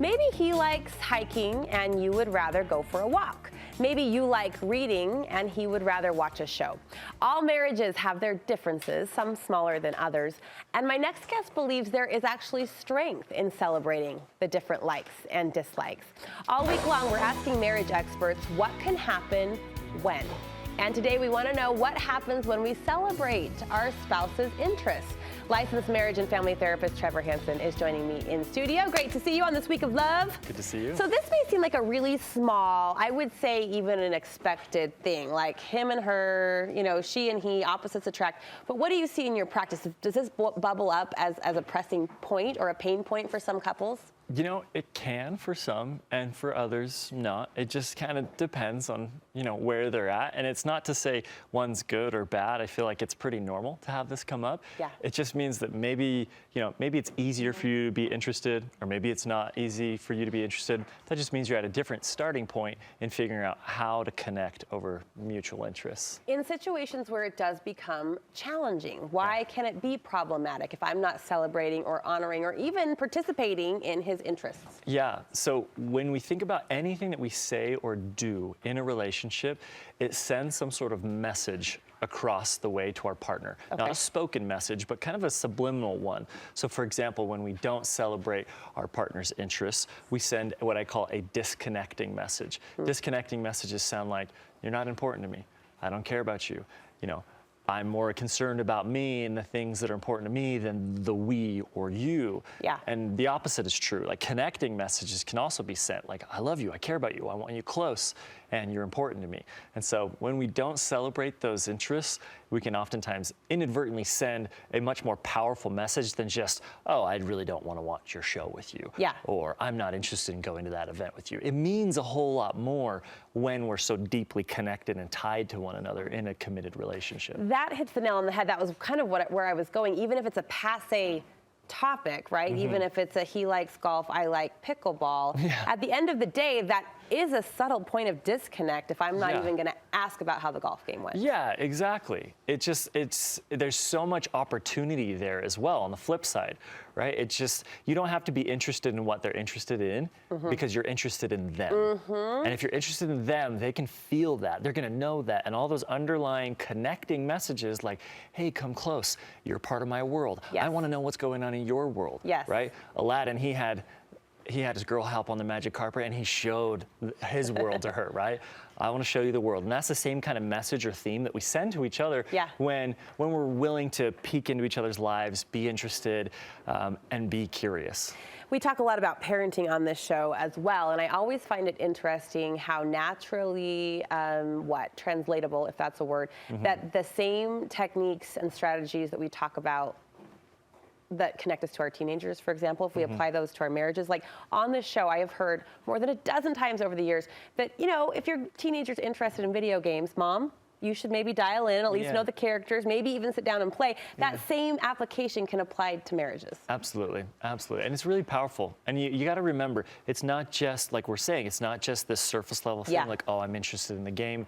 Maybe he likes hiking and you would rather go for a walk. Maybe you like reading and he would rather watch a show. All marriages have their differences, some smaller than others. And my next guest believes there is actually strength in celebrating the different likes and dislikes. All week long, we're asking marriage experts what can happen when. And today we want to know what happens when we celebrate our spouse's interests. Licensed marriage and family therapist Trevor Hanson is joining me in studio. Great to see you on this week of love. Good to see you. So this may seem like a really small, I would say even an expected thing, like him and her, you know, she and he, opposites attract. But what do you see in your practice? Does this bubble up as a pressing point or a pain point for some couples? You know, it can for some, and for others not. It just kind of depends on, you know, where they're at. And it's not to say one's good or bad. I feel like it's pretty normal to have this come up. Yeah. It just means that maybe, you know, maybe it's easier for you to be interested, or maybe it's not easy for you to be interested. That just means you're at a different starting point in figuring out how to connect over mutual interests. In situations where it does become challenging, why can it be problematic if I'm not celebrating or honoring or even participating in his interests? Yeah, so when we think about anything that we say or do in a relationship, it sends some sort of message across the way to our partner. Okay. Not a spoken message, but kind of a subliminal one. So for example, when we don't celebrate our partner's interests, we send what I call a disconnecting message. Disconnecting messages sound like, you're not important to me. I don't care about you. You know, I'm more concerned about me and the things that are important to me than the we or you. Yeah. And the opposite is true. Like connecting messages can also be sent like, I love you, I care about you, I want you close, and you're important to me. And so when we don't celebrate those interests, we can oftentimes inadvertently send a much more powerful message than just, oh, I really don't want to watch your show with you. Yeah. Or I'm not interested in going to that event with you. It means a whole lot more when we're so deeply connected and tied to one another in a committed relationship. That hits the nail on the head. That was kind of where I was going. Even if it's a passe topic, right? Even if it's a he likes golf, I like pickleball. Yeah. At the end of the day, that is a subtle point of disconnect if I'm not Yeah. even going to ask about how the golf game went. Yeah, exactly. There's so much opportunity there as well on the flip side, right? It's just, you don't have to be interested in what they're interested in because you're interested in them. And if you're interested in them, they can feel that. They're going to know that. And all those underlying connecting messages like, hey, come close. You're part of my world. Yes. I want to know what's going on in your world. Yes. Right? Aladdin, he had his girl help on the magic carpet and he showed his world to her, right? I want to show you the world. And that's the same kind of message or theme that we send to each other when we're willing to peek into each other's lives, be interested, and be curious. We talk a lot about parenting on this show as well, and I always find it interesting how naturally, translatable, if that's a word, that the same techniques and strategies that we talk about that connect us to our teenagers, for example, if we apply those to our marriages. Like on this show, I have heard more than a dozen times over the years that, you know, if your teenager's interested in video games, Mom, you should maybe dial in, at least know the characters, maybe even sit down and play. That same application can apply to marriages. Absolutely, absolutely. And it's really powerful. And you got to remember, it's not just, like we're saying, it's not just this surface level thing like, oh, I'm interested in the game.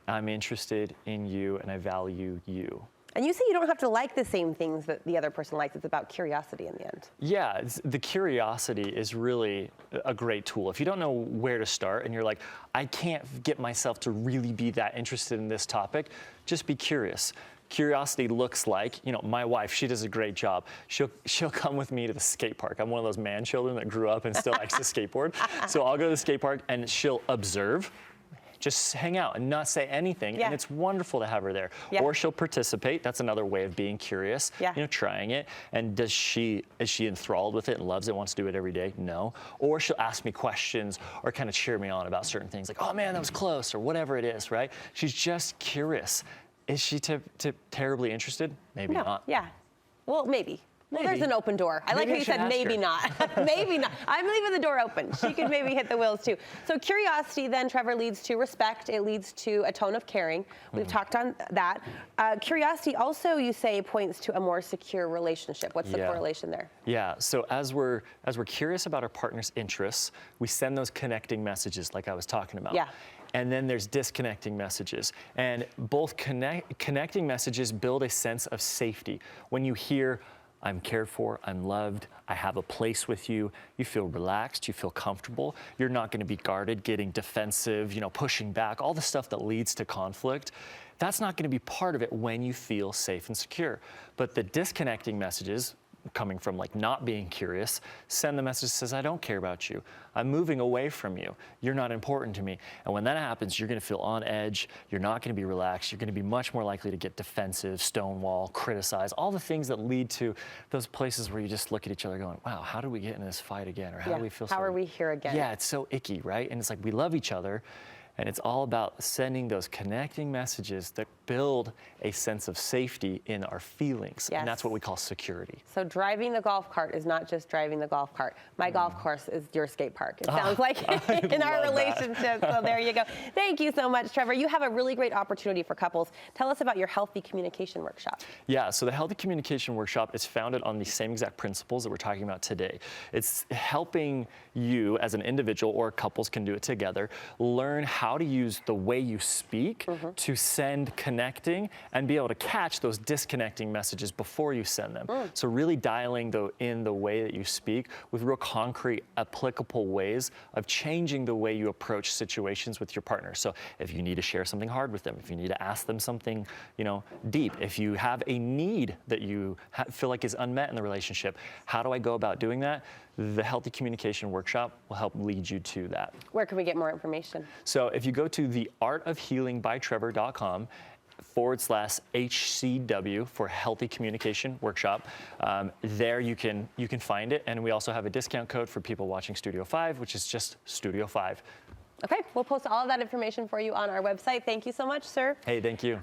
I'm interested in you and I value you. And you say you don't have to like the same things that the other person likes. It's about curiosity in the end. Yeah, the curiosity is really a great tool. If you don't know where to start and you're like, I can't get myself to really be that interested in this topic, just be curious. Curiosity looks like, you know, my wife, she does a great job. She'll come with me to the skate park. I'm one of those man children that grew up and still likes to skateboard. So I'll go to the skate park and she'll observe, just hang out and not say anything, and it's wonderful to have her there. Or she'll participate. That's another way of being curious, you know, trying it. And is she enthralled with it and loves it, wants to do it every day? No. Or she'll ask me questions or kind of cheer me on about certain things, like, oh man, that was close, or whatever it is, right? She's just curious. Is she terribly interested? Maybe not. Yeah. Well, maybe. Well, there's an open door. I like how you said maybe not. Maybe not. I'm leaving the door open. She could maybe hit the wheels too. So curiosity then, Trevor, leads to respect. It leads to a tone of caring. We've talked on that. Curiosity also, you say, points to a more secure relationship. What's the correlation there? Yeah, so as we're curious about our partner's interests, we send those connecting messages like I was talking about. Yeah. And then there's disconnecting messages. And both connecting messages build a sense of safety. When you hear, I'm cared for, I'm loved, I have a place with you. You feel relaxed, you feel comfortable. You're not going to be guarded, getting defensive, pushing back, all the stuff that leads to conflict. That's not going to be part of it when you feel safe and secure. But the disconnecting messages, coming from like not being curious, send the message that says, I don't care about you. I'm moving away from you. You're not important to me. And when that happens, you're going to feel on edge. You're not going to be relaxed. You're going to be much more likely to get defensive, stonewall, criticize, all the things that lead to those places where you just look at each other going, wow, how did we get in this fight again? Or how do we feel? How are we here again? Yeah, it's so icky, right? And it's like we love each other. And it's all about sending those connecting messages that build a sense of safety in our feelings. Yes. And that's what we call security. So driving the golf cart is not just driving the golf cart. My golf course is your skate park. It sounds like in our relationship. So there you go. Thank you so much, Trevor. You have a really great opportunity for couples. Tell us about your Healthy Communication Workshop. Yeah, so the Healthy Communication Workshop is founded on the same exact principles that we're talking about today. It's helping you as an individual, or couples can do it together, learn how to use the way you speak to send connecting and be able to catch those disconnecting messages before you send them. So really dialing in the way that you speak with real concrete, applicable ways of changing the way you approach situations with your partner. So if you need to share something hard with them, if you need to ask them something, deep, if you have a need that you feel like is unmet in the relationship, how do I go about doing that? The Healthy Communication Workshop will help lead you to that. Where can we get more information? So if you go to theartofhealingbytrevor.com/HCW for Healthy Communication Workshop, there you can find it. And we also have a discount code for people watching Studio 5, which is just Studio 5. Okay, we'll post all of that information for you on our website. Thank you so much, sir. Hey, thank you.